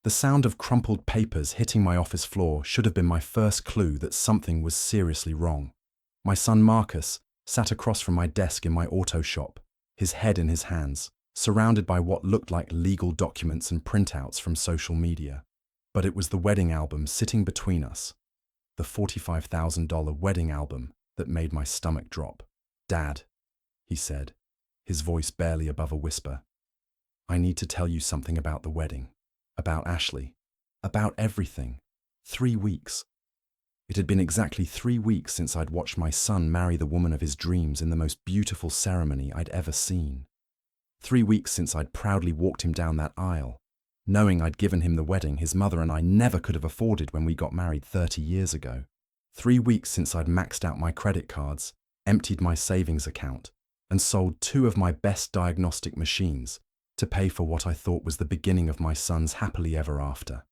The sound of crumpled papers hitting my office floor should have been my first clue that something was seriously wrong. My son Marcus sat across from my desk in my auto shop, his head in his hands, surrounded by what looked like legal documents and printouts from social media. But it was the wedding album sitting between us, the $45,000 wedding album that made my stomach drop. "Dad," he said, his voice barely above a whisper, "I need to tell you something about the wedding, about Ashley, about everything. 3 weeks." It had been exactly 3 weeks since I'd watched my son marry the woman of his dreams in the most beautiful ceremony I'd ever seen. 3 weeks since I'd proudly walked him down that aisle, knowing I'd given him the wedding his mother and I never could have afforded when we got married 30 years ago. 3 weeks since I'd maxed out my credit cards, emptied my savings account, and sold 2 of my best diagnostic machines to pay for what I thought was the beginning of my son's happily ever after.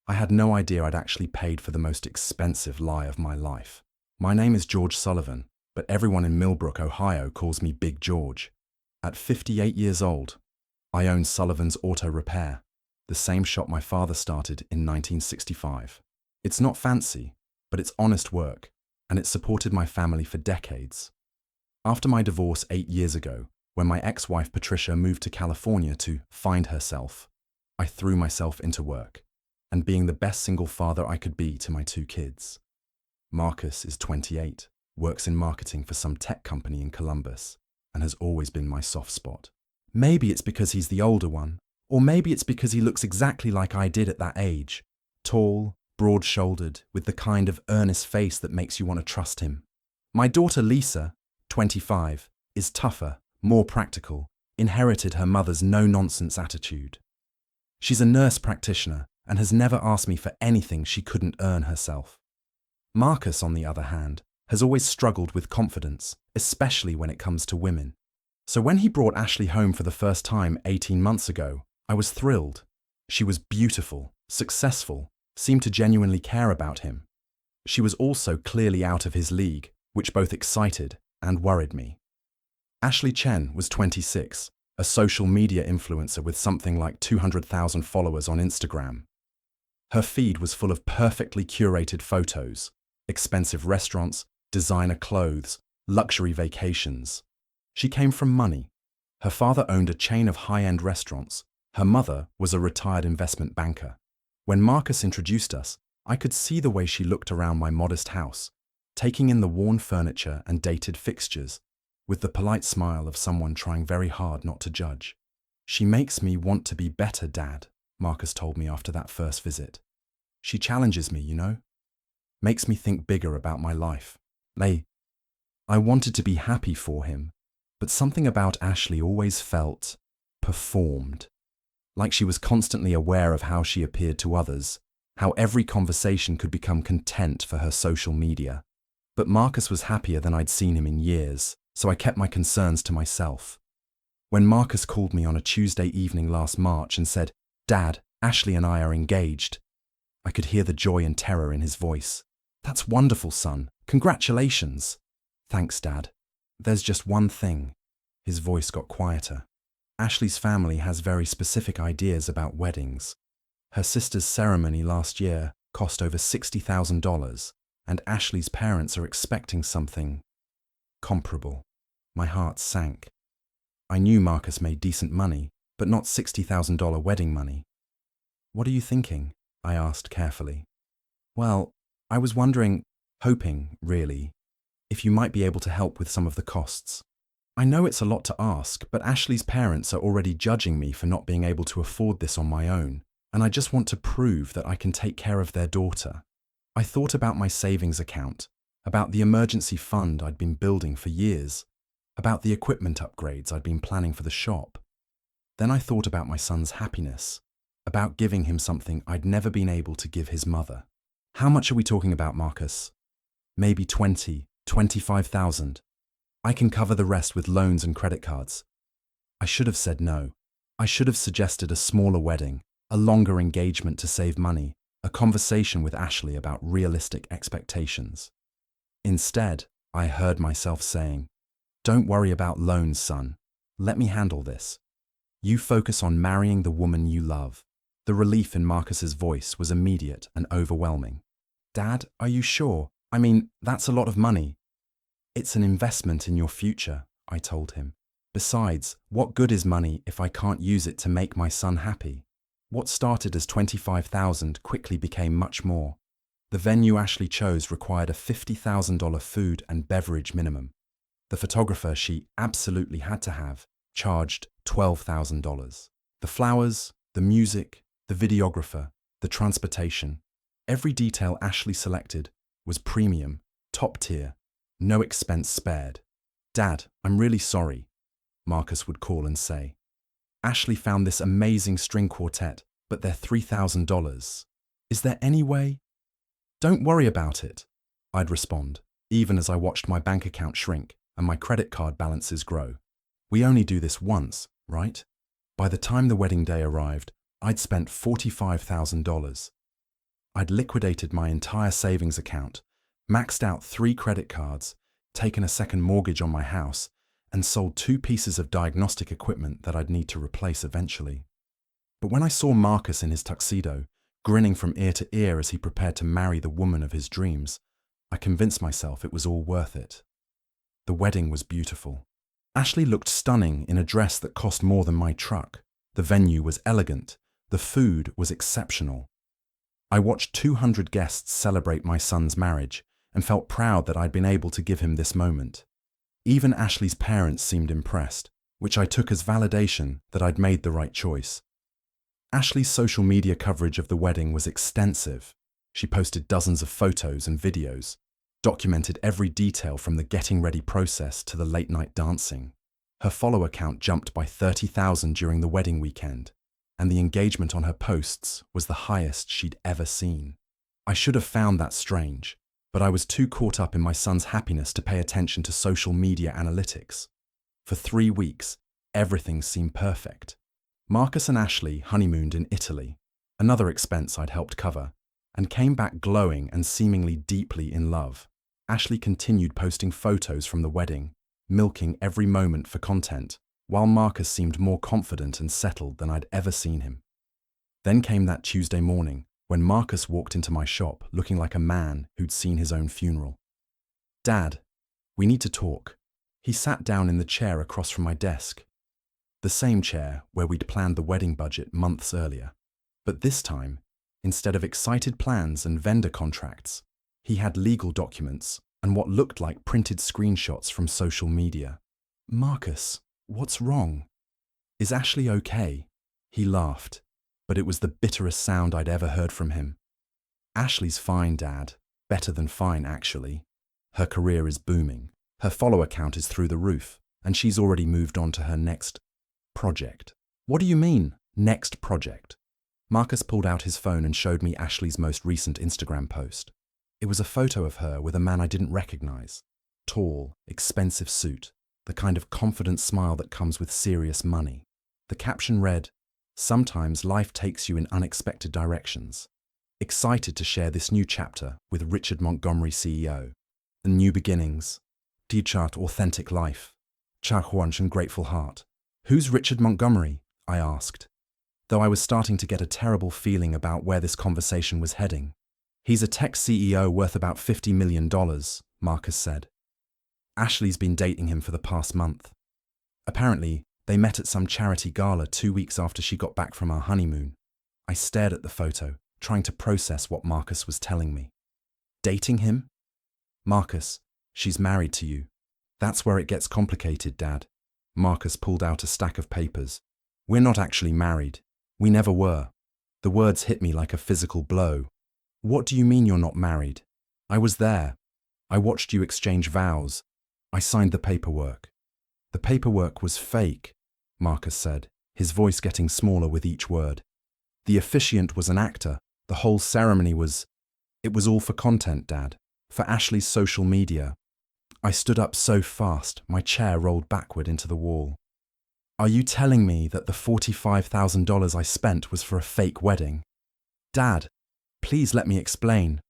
I had no idea I'd actually paid for the most expensive lie of my life. My name is George Sullivan, but everyone in Millbrook, Ohio calls me Big George. At 58 years old, I own Sullivan's Auto Repair, the same shop my father started in 1965. It's not fancy, but it's honest work, and it supported my family for decades. After my divorce 8 years ago, when my ex-wife Patricia moved to California to find herself, I threw myself into work, and being the best single father I could be to my 2 kids. Marcus is 28, works in marketing for some tech company in Columbus, and has always been my soft spot. Maybe it's because he's the older one, or maybe it's because he looks exactly like I did at that age. Tall, broad-shouldered, with the kind of earnest face that makes you want to trust him. My daughter Lisa, 25, is tougher, more practical, inherited her mother's no-nonsense attitude. She's a nurse practitioner and has never asked me for anything she couldn't earn herself. Marcus, on the other hand, has always struggled with confidence, especially when it comes to women. So when he brought Ashley home for the first time 18 months ago, I was thrilled. She was beautiful, successful, seemed to genuinely care about him. She was also clearly out of his league, which both excited and worried me. Ashley Chen was 26, a social media influencer with something like 200,000 followers on Instagram. Her feed was full of perfectly curated photos, expensive restaurants, designer clothes, luxury vacations. She came from money. Her father owned a chain of high-end restaurants. Her mother was a retired investment banker. When Marcus introduced us, I could see the way she looked around my modest house, taking in the worn furniture and dated fixtures, with the polite smile of someone trying very hard not to judge. "She makes me want to be better, Dad," Marcus told me after that first visit. "She challenges me, you know? Makes me think bigger about my life." I wanted to be happy for him, but something about Ashley always felt performed. Like she was constantly aware of how she appeared to others, how every conversation could become content for her social media. But Marcus was happier than I'd seen him in years, so I kept my concerns to myself. When Marcus called me on a Tuesday evening last March and said, "Dad, Ashley and I are engaged," I could hear the joy and terror in his voice. "That's wonderful, son. Congratulations." "Thanks, Dad. There's just one thing." His voice got quieter. "Ashley's family has very specific ideas about weddings. Her sister's ceremony last year cost over $60,000, and Ashley's parents are expecting something comparable." My heart sank. I knew Marcus made decent money, but not $60,000 wedding money. "What are you thinking?" I asked carefully. "Well, I was wondering, hoping, really, if you might be able to help with some of the costs. I know it's a lot to ask, but Ashley's parents are already judging me for not being able to afford this on my own, and I just want to prove that I can take care of their daughter." I thought about my savings account, about the emergency fund I'd been building for years, about the equipment upgrades I'd been planning for the shop. Then I thought about my son's happiness, about giving him something I'd never been able to give his mother. "How much are we talking about, Marcus?" "Maybe 25,000. I can cover the rest with loans and credit cards." I should have said no. I should have suggested a smaller wedding, a longer engagement to save money, a conversation with Ashley about realistic expectations. Instead, I heard myself saying, "Don't worry about loans, son. Let me handle this. You focus on marrying the woman you love. The relief in Marcus's voice was immediate and overwhelming. Dad, are you sure? I mean, that's a lot of money. It's an investment in your future, I told him. Besides, what good is money if I can't use it to make my son happy? What started as $25,000 quickly became much more. The venue Ashley chose required a $50,000 food and beverage minimum. The photographer she absolutely had to have charged $12,000. The flowers, the music, the videographer, the transportation, every detail Ashley selected was premium, top tier, no expense spared. Dad, I'm really sorry, Marcus would call and say. Ashley found this amazing string quartet, but they're $3,000. Is there any way? Don't worry about it, I'd respond, even as I watched my bank account shrink and my credit card balances grow. We only do this once, right? By the time the wedding day arrived, I'd spent $45,000. I'd liquidated my entire savings account, maxed out 3 credit cards, taken a second mortgage on my house, and sold 2 pieces of diagnostic equipment that I'd need to replace eventually. But when I saw Marcus in his tuxedo, grinning from ear to ear as he prepared to marry the woman of his dreams, I convinced myself it was all worth it. The wedding was beautiful. Ashley looked stunning in a dress that cost more than my truck. The venue was elegant. The food was exceptional. I watched 200 guests celebrate my son's marriage and felt proud that I'd been able to give him this moment. Even Ashley's parents seemed impressed, which I took as validation that I'd made the right choice. Ashley's social media coverage of the wedding was extensive. She posted dozens of photos and videos, documented every detail from the getting ready process to the late-night dancing. Her follower count jumped by 30,000 during the wedding weekend, and the engagement on her posts was the highest she'd ever seen. I should have found that strange, but I was too caught up in my son's happiness to pay attention to social media analytics. For 3 weeks, everything seemed perfect. Marcus and Ashley honeymooned in Italy, another expense I'd helped cover, and came back glowing and seemingly deeply in love. Ashley continued posting photos from the wedding, milking every moment for content, while Marcus seemed more confident and settled than I'd ever seen him. Then came that Tuesday morning, when Marcus walked into my shop looking like a man who'd seen his own funeral. Dad, we need to talk. He sat down in the chair across from my desk. The same chair where we'd planned the wedding budget months earlier. But this time, instead of excited plans and vendor contracts, he had legal documents and what looked like printed screenshots from social media. Marcus, what's wrong? Is Ashley okay? He laughed, but it was the bitterest sound I'd ever heard from him. Ashley's fine, Dad. Better than fine, actually. Her career is booming. Her follower count is through the roof, and she's already moved on to her next project. What do you mean, next project? Marcus pulled out his phone and showed me Ashley's most recent Instagram post. It was a photo of her with a man I didn't recognize. Tall, expensive suit, the kind of confident smile that comes with serious money. The caption read, "Sometimes life takes you in unexpected directions. Excited to share this new chapter with Richard Montgomery, CEO. The new beginnings. Dear chart authentic life. Charhuanch and grateful heart." Who's Richard Montgomery? I asked, though I was starting to get a terrible feeling about where this conversation was heading. He's a tech CEO worth about $50 million, Marcus said. Ashley's been dating him for the past month. Apparently, they met at some charity gala 2 weeks after she got back from our honeymoon. I stared at the photo, trying to process what Marcus was telling me. Dating him? Marcus, she's married to you. That's where it gets complicated, Dad. Marcus pulled out a stack of papers. We're not actually married. We never were. The words hit me like a physical blow. What do you mean you're not married? I was there. I watched you exchange vows. I signed the paperwork. The paperwork was fake, Marcus said, his voice getting smaller with each word. The officiant was an actor. The whole ceremony was... It was all for content, Dad. For Ashley's social media. I stood up so fast, my chair rolled backward into the wall. Are you telling me that the $45,000 I spent was for a fake wedding? Dad, please let me explain.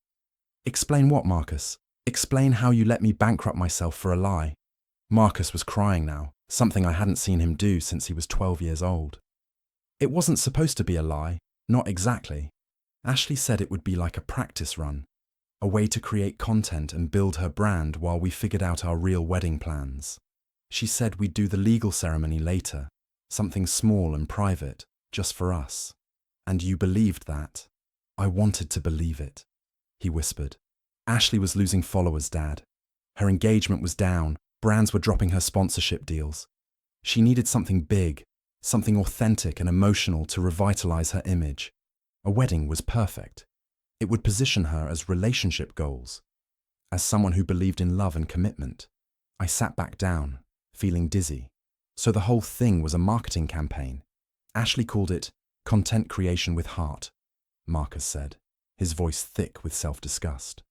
Explain what, Marcus? Explain how you let me bankrupt myself for a lie. Marcus was crying now, something I hadn't seen him do since he was 12 years old. It wasn't supposed to be a lie. Not exactly. Ashley said it would be like a practice run, a way to create content and build her brand while we figured out our real wedding plans. She said we'd do the legal ceremony later, something small and private, just for us. And you believed that? I wanted to believe it, he whispered. Ashley was losing followers, Dad. Her engagement was down, brands were dropping her sponsorship deals. She needed something big, something authentic and emotional to revitalize her image. A wedding was perfect. It would position her as relationship goals, as someone who believed in love and commitment. I sat back down, feeling dizzy. So the whole thing was a marketing campaign. Ashley called it content creation with heart, Marcus said, his voice thick with self-disgust.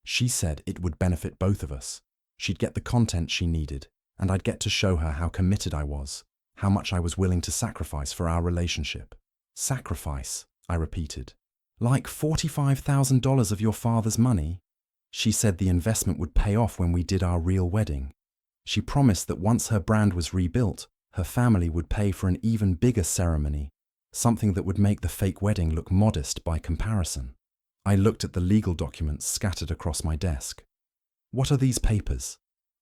She said it would benefit both of us. She'd get the content she needed, and I'd get to show her how committed I was, how much I was willing to sacrifice for our relationship. Sacrifice, I repeated. Like $45,000 of your father's money? She said the investment would pay off when we did our real wedding. She promised that once her brand was rebuilt, her family would pay for an even bigger ceremony, something that would make the fake wedding look modest by comparison. I looked at the legal documents scattered across my desk. What are these papers?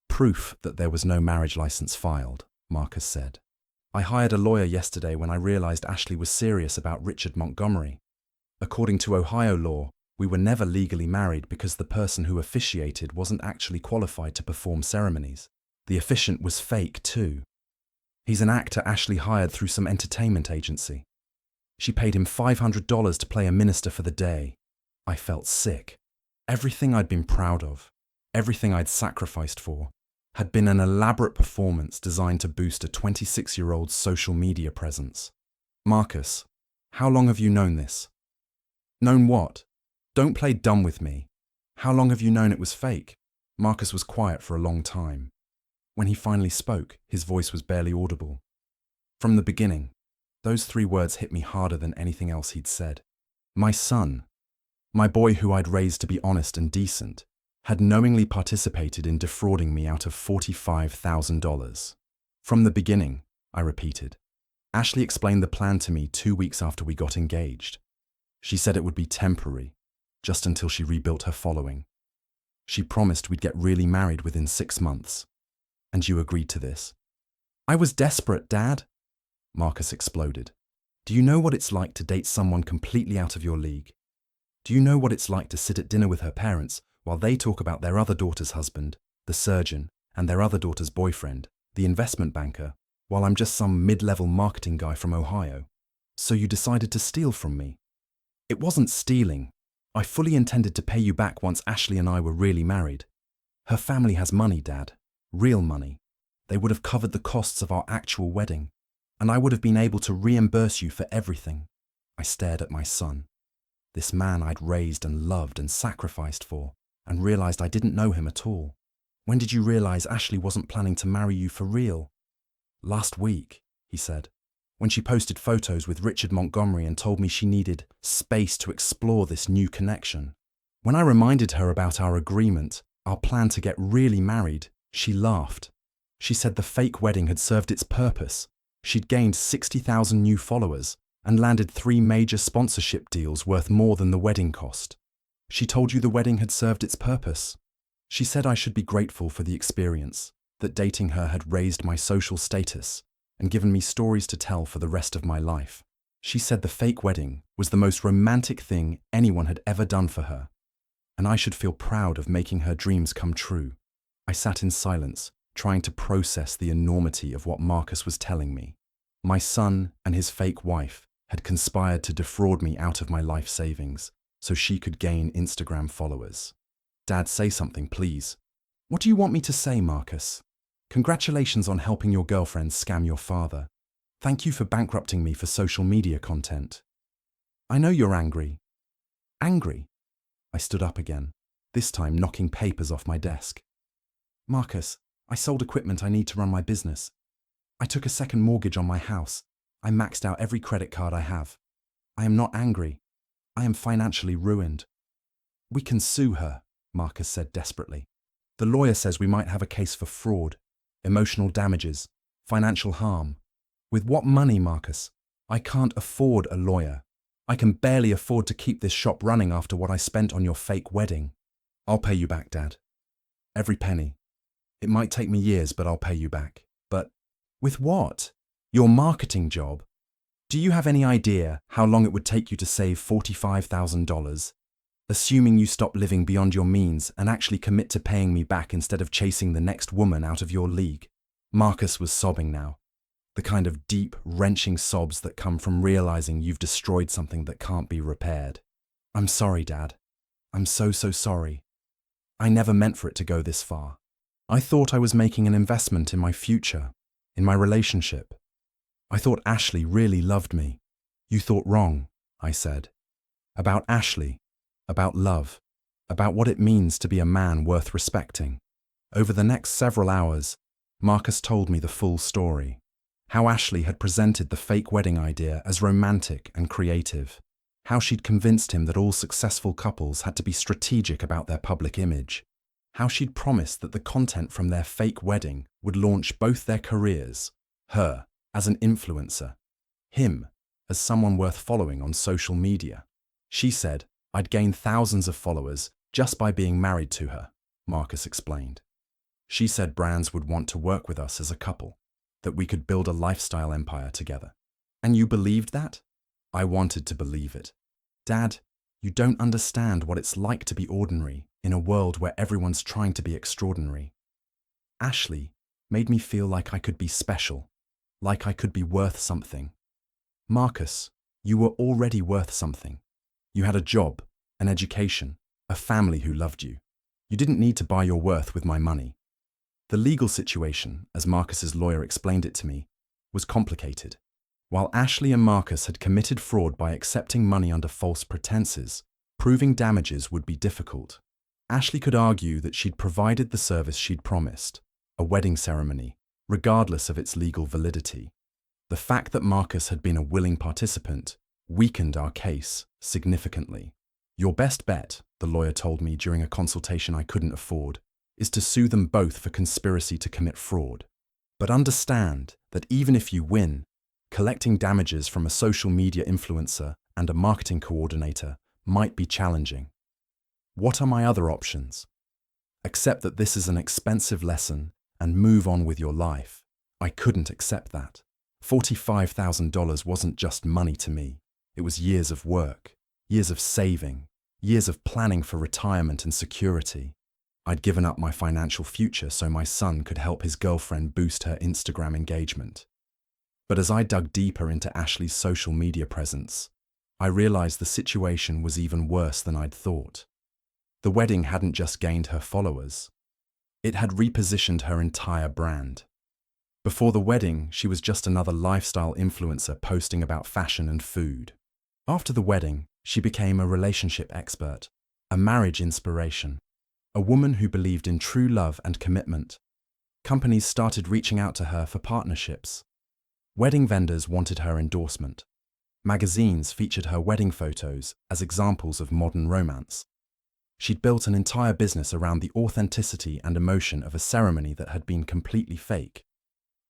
Proof that there was no marriage license filed, Marcus said. I hired a lawyer yesterday when I realized Ashley was serious about Richard Montgomery. According to Ohio law, we were never legally married because the person who officiated wasn't actually qualified to perform ceremonies. The officiant was fake too. He's an actor Ashley hired through some entertainment agency. She paid him $500 to play a minister for the day. I felt sick. Everything I'd been proud of, everything I'd sacrificed for, had been an elaborate performance designed to boost a 26-year-old's social media presence. Marcus, how long have you known this? Known what? Don't play dumb with me. How long have you known it was fake? Marcus was quiet for a long time. When he finally spoke, his voice was barely audible. From the beginning, those 3 words hit me harder than anything else he'd said. My son, my boy who I'd raised to be honest and decent, had knowingly participated in defrauding me out of $45,000. From the beginning, I repeated. Ashley explained the plan to me 2 weeks after we got engaged. She said it would be temporary, just until she rebuilt her following. She promised we'd get really married within 6 months. And you agreed to this. I was desperate, Dad, Marcus exploded. Do you know what it's like to date someone completely out of your league? Do you know what it's like to sit at dinner with her parents while they talk about their other daughter's husband, the surgeon, and their other daughter's boyfriend, the investment banker, while I'm just some mid-level marketing guy from Ohio? So you decided to steal from me. It wasn't stealing. I fully intended to pay you back once Ashley and I were really married. Her family has money, Dad. Real money. They would have covered the costs of our actual wedding, and I would have been able to reimburse you for everything. I stared at my son, this man I'd raised and loved and sacrificed for, and realized I didn't know him at all. When did you realize Ashley wasn't planning to marry you for real? Last week, he said, when she posted photos with Richard Montgomery and told me she needed space to explore this new connection. When I reminded her about our agreement, our plan to get really married, she laughed. She said the fake wedding had served its purpose. She'd gained 60,000 new followers and landed 3 major sponsorship deals worth more than the wedding cost. She told you the wedding had served its purpose. She said I should be grateful for the experience, that dating her had raised my social status and given me stories to tell for the rest of my life. She said the fake wedding was the most romantic thing anyone had ever done for her, and I should feel proud of making her dreams come true. I sat in silence, trying to process the enormity of what Marcus was telling me. My son and his fake wife had conspired to defraud me out of my life savings so she could gain Instagram followers. Dad, say something, please. What do you want me to say, Marcus? Congratulations on helping your girlfriend scam your father. Thank you for bankrupting me for social media content. I know you're angry. Angry? I stood up again, this time knocking papers off my desk. Marcus, I sold equipment I need to run my business. I took a second mortgage on my house. I maxed out every credit card I have. I am not angry. I am financially ruined. We can sue her, Marcus said desperately. The lawyer says we might have a case for fraud, emotional damages, financial harm. With what money, Marcus? I can't afford a lawyer. I can barely afford to keep this shop running after what I spent on your fake wedding. I'll pay you back, Dad. Every penny. It might take me years, but I'll pay you back. But with what? Your marketing job? Do you have any idea how long it would take you to save $45,000? Assuming you stop living beyond your means and actually commit to paying me back instead of chasing the next woman out of your league. Marcus was sobbing now. The kind of deep, wrenching sobs that come from realizing you've destroyed something that can't be repaired. I'm sorry, Dad. I'm so sorry. I never meant for it to go this far. I thought I was making an investment in my future, in my relationship. I thought Ashley really loved me. You thought wrong, I said. About Ashley, about love, about what it means to be a man worth respecting. Over the next several hours, Marcus told me the full story. How Ashley had presented the fake wedding idea as romantic and creative. How she'd convinced him that all successful couples had to be strategic about their public image. How she'd promised that the content from their fake wedding would launch both their careers, her as an influencer, him as someone worth following on social media. She said, I'd gain thousands of followers just by being married to her, Marcus explained. She said brands would want to work with us as a couple, that we could build a lifestyle empire together. And you believed that? I wanted to believe it. Dad, you don't understand what it's like to be ordinary in a world where everyone's trying to be extraordinary. Ashley made me feel like I could be special, like I could be worth something. Marcus, you were already worth something. You had a job, an education, a family who loved you. You didn't need to buy your worth with my money. The legal situation, as Marcus's lawyer explained it to me, was complicated. While Ashley and Marcus had committed fraud by accepting money under false pretenses, proving damages would be difficult. Ashley could argue that she'd provided the service she'd promised, a wedding ceremony, regardless of its legal validity. The fact that Marcus had been a willing participant weakened our case significantly. Your best bet, the lawyer told me during a consultation I couldn't afford, is to sue them both for conspiracy to commit fraud. But understand that even if you win, collecting damages from a social media influencer and a marketing coordinator might be challenging. What are my other options? Accept that this is an expensive lesson and move on with your life. I couldn't accept that. $45,000 wasn't just money to me. It was years of work, years of saving, years of planning for retirement and security. I'd given up my financial future so my son could help his girlfriend boost her Instagram engagement. But as I dug deeper into Ashley's social media presence, I realized the situation was even worse than I'd thought. The wedding hadn't just gained her followers. It had repositioned her entire brand. Before the wedding, she was just another lifestyle influencer posting about fashion and food. After the wedding, she became a relationship expert, a marriage inspiration, a woman who believed in true love and commitment. Companies started reaching out to her for partnerships. Wedding vendors wanted her endorsement. Magazines featured her wedding photos as examples of modern romance. She'd built an entire business around the authenticity and emotion of a ceremony that had been completely fake.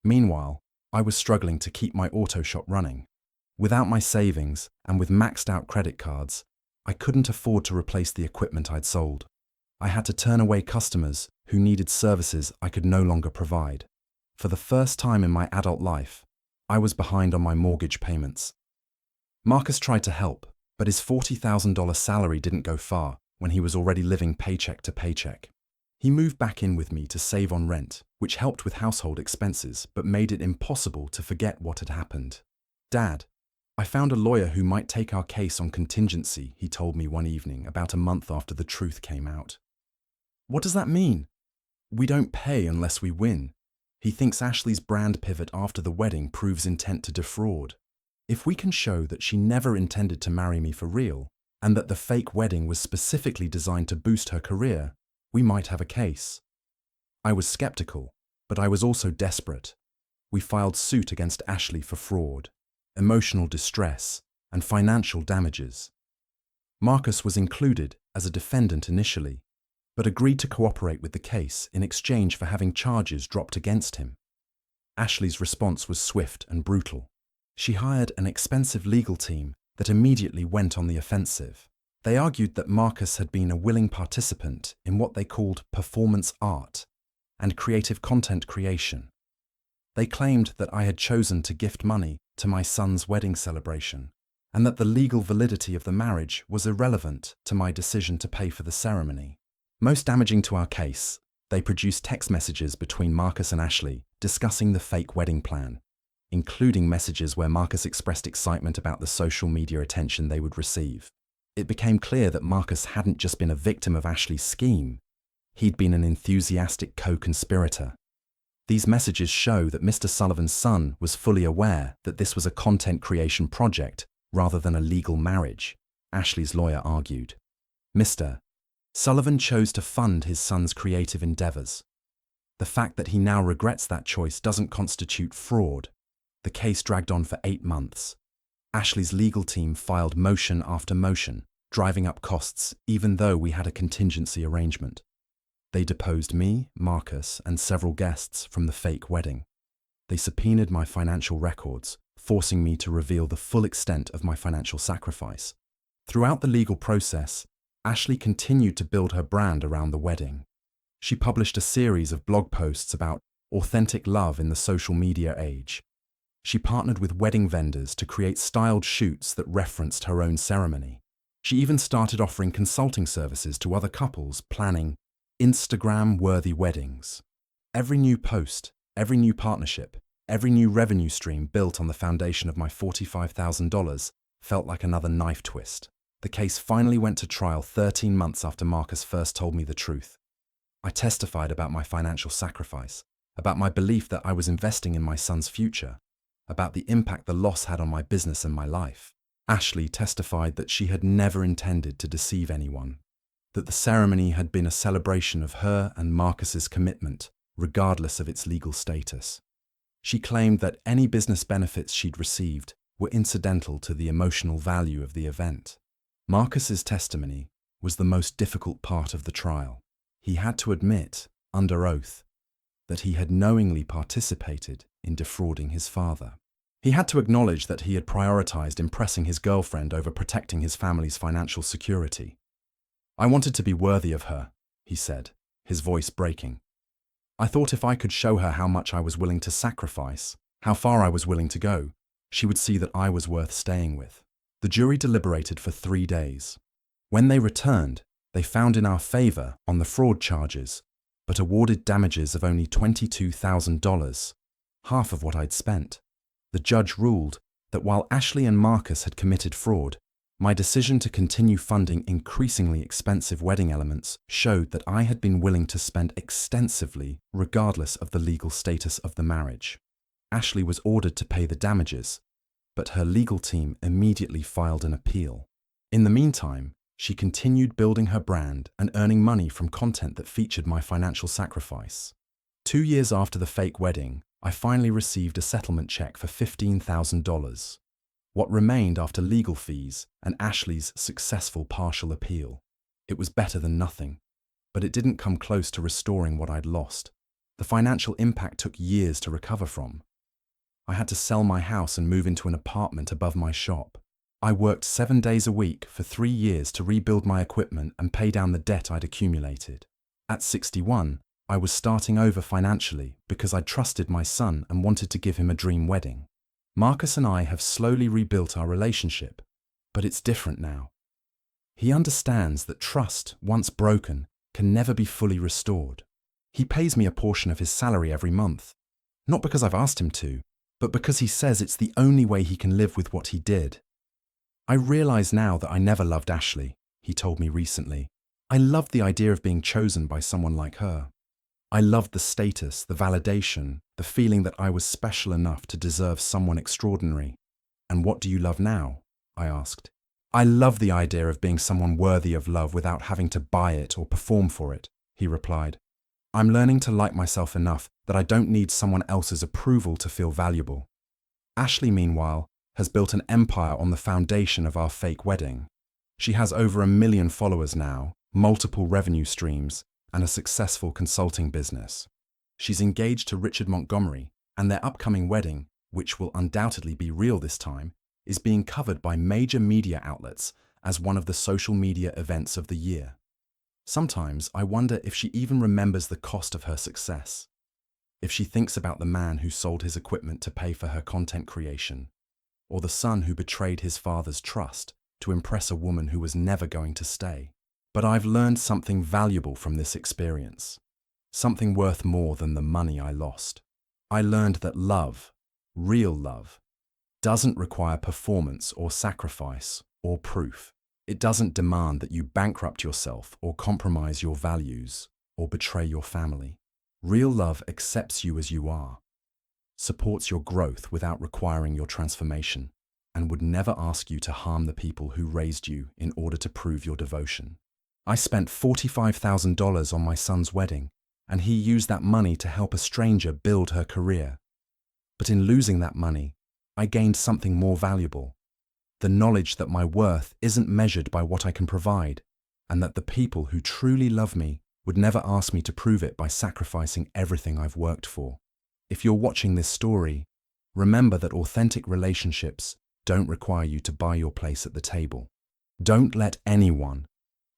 Meanwhile, I was struggling to keep my auto shop running. Without my savings and with maxed out credit cards, I couldn't afford to replace the equipment I'd sold. I had to turn away customers who needed services I could no longer provide. For the first time in my adult life, I was behind on my mortgage payments. Marcus tried to help, but his $40,000 salary didn't go far when he was already living paycheck to paycheck. He moved back in with me to save on rent, which helped with household expenses but made it impossible to forget what had happened. Dad, I found a lawyer who might take our case on contingency, he told me one evening about a month after the truth came out. What does that mean? We don't pay unless we win. He thinks Ashley's brand pivot after the wedding proves intent to defraud. If we can show that she never intended to marry me for real, and that the fake wedding was specifically designed to boost her career, we might have a case. I was skeptical, but I was also desperate. We filed suit against Ashley for fraud, emotional distress, and financial damages. Marcus was included as a defendant initially, but agreed to cooperate with the case in exchange for having charges dropped against him. Ashley's response was swift and brutal. She hired an expensive legal team that immediately went on the offensive. They argued that Marcus had been a willing participant in what they called performance art and creative content creation. They claimed that I had chosen to gift money to my son's wedding celebration, and that the legal validity of the marriage was irrelevant to my decision to pay for the ceremony. Most damaging to our case, they produced text messages between Marcus and Ashley discussing the fake wedding plan, including messages where Marcus expressed excitement about the social media attention they would receive. It became clear that Marcus hadn't just been a victim of Ashley's scheme, he'd been an enthusiastic co-conspirator. These messages show that Mr. Sullivan's son was fully aware that this was a content creation project rather than a legal marriage, Ashley's lawyer argued. Mr. Sullivan chose to fund his son's creative endeavors. The fact that he now regrets that choice doesn't constitute fraud. The case dragged on for 8 months. Ashley's legal team filed motion after motion, driving up costs even though we had a contingency arrangement. They deposed me, Marcus, and several guests from the fake wedding. They subpoenaed my financial records, forcing me to reveal the full extent of my financial sacrifice. Throughout the legal process, Ashley continued to build her brand around the wedding. She published a series of blog posts about authentic love in the social media age. She partnered with wedding vendors to create styled shoots that referenced her own ceremony. She even started offering consulting services to other couples planning Instagram-worthy weddings. Every new post, every new partnership, every new revenue stream built on the foundation of my $45,000 felt like another knife twist. The case finally went to trial 13 months after Marcus first told me the truth. I testified about my financial sacrifice, about my belief that I was investing in my son's future, about the impact the loss had on my business and my life. Ashley testified that she had never intended to deceive anyone, that the ceremony had been a celebration of her and Marcus's commitment, regardless of its legal status. She claimed that any business benefits she'd received were incidental to the emotional value of the event. Marcus's testimony was the most difficult part of the trial. He had to admit, under oath, that he had knowingly participated in defrauding his father. He had to acknowledge that he had prioritized impressing his girlfriend over protecting his family's financial security. "I wanted to be worthy of her," he said, his voice breaking. "I thought if I could show her how much I was willing to sacrifice, how far I was willing to go, she would see that I was worth staying with." The jury deliberated for 3 days. When they returned, they found in our favor on the fraud charges, but awarded damages of only $22,000, half of what I'd spent. The judge ruled that while Ashley and Marcus had committed fraud, my decision to continue funding increasingly expensive wedding elements showed that I had been willing to spend extensively regardless of the legal status of the marriage. Ashley was ordered to pay the damages, but her legal team immediately filed an appeal. In the meantime, she continued building her brand and earning money from content that featured my financial sacrifice. 2 years after the fake wedding, I finally received a settlement check for $15,000. What remained after legal fees and Ashley's successful partial appeal. It was better than nothing, but it didn't come close to restoring what I'd lost. The financial impact took years to recover from. I had to sell my house and move into an apartment above my shop. I worked 7 days a week for 3 years to rebuild my equipment and pay down the debt I'd accumulated. At 61, I was starting over financially because I trusted my son and wanted to give him a dream wedding. Marcus and I have slowly rebuilt our relationship, but it's different now. He understands that trust, once broken, can never be fully restored. He pays me a portion of his salary every month, not because I've asked him to, but because he says it's the only way he can live with what he did. "I realize now that I never loved Ashley," he told me recently. "I loved the idea of being chosen by someone like her. I loved the status, the validation, the feeling that I was special enough to deserve someone extraordinary." "And what do you love now?" I asked. "I love the idea of being someone worthy of love without having to buy it or perform for it," he replied. "I'm learning to like myself enough that I don't need someone else's approval to feel valuable." Ashley, meanwhile, has built an empire on the foundation of our fake wedding. She has over 1 million followers now, multiple revenue streams, and a successful consulting business. She's engaged to Richard Montgomery, and their upcoming wedding, which will undoubtedly be real this time, is being covered by major media outlets as one of the social media events of the year. Sometimes I wonder if she even remembers the cost of her success. If she thinks about the man who sold his equipment to pay for her content creation, or the son who betrayed his father's trust to impress a woman who was never going to stay. But I've learned something valuable from this experience, something worth more than the money I lost. I learned that love, real love, doesn't require performance or sacrifice or proof. It doesn't demand that you bankrupt yourself or compromise your values or betray your family. Real love accepts you as you are, supports your growth without requiring your transformation, and would never ask you to harm the people who raised you in order to prove your devotion. I spent $45,000 on my son's wedding, and he used that money to help a stranger build her career. But in losing that money, I gained something more valuable: the knowledge that my worth isn't measured by what I can provide, and that the people who truly love me would never ask me to prove it by sacrificing everything I've worked for. If you're watching this story, remember that authentic relationships don't require you to buy your place at the table. Don't let anyone,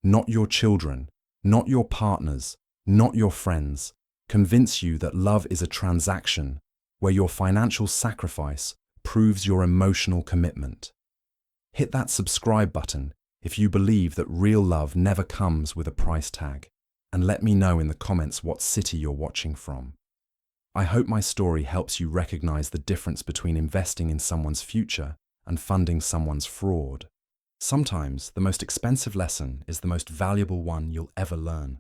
not your children, not your partners, not your friends, convince you that love is a transaction where your financial sacrifice proves your emotional commitment. Hit that subscribe button if you believe that real love never comes with a price tag, and let me know in the comments what city you're watching from. I hope my story helps you recognize the difference between investing in someone's future and funding someone's fraud. Sometimes the most expensive lesson is the most valuable one you'll ever learn.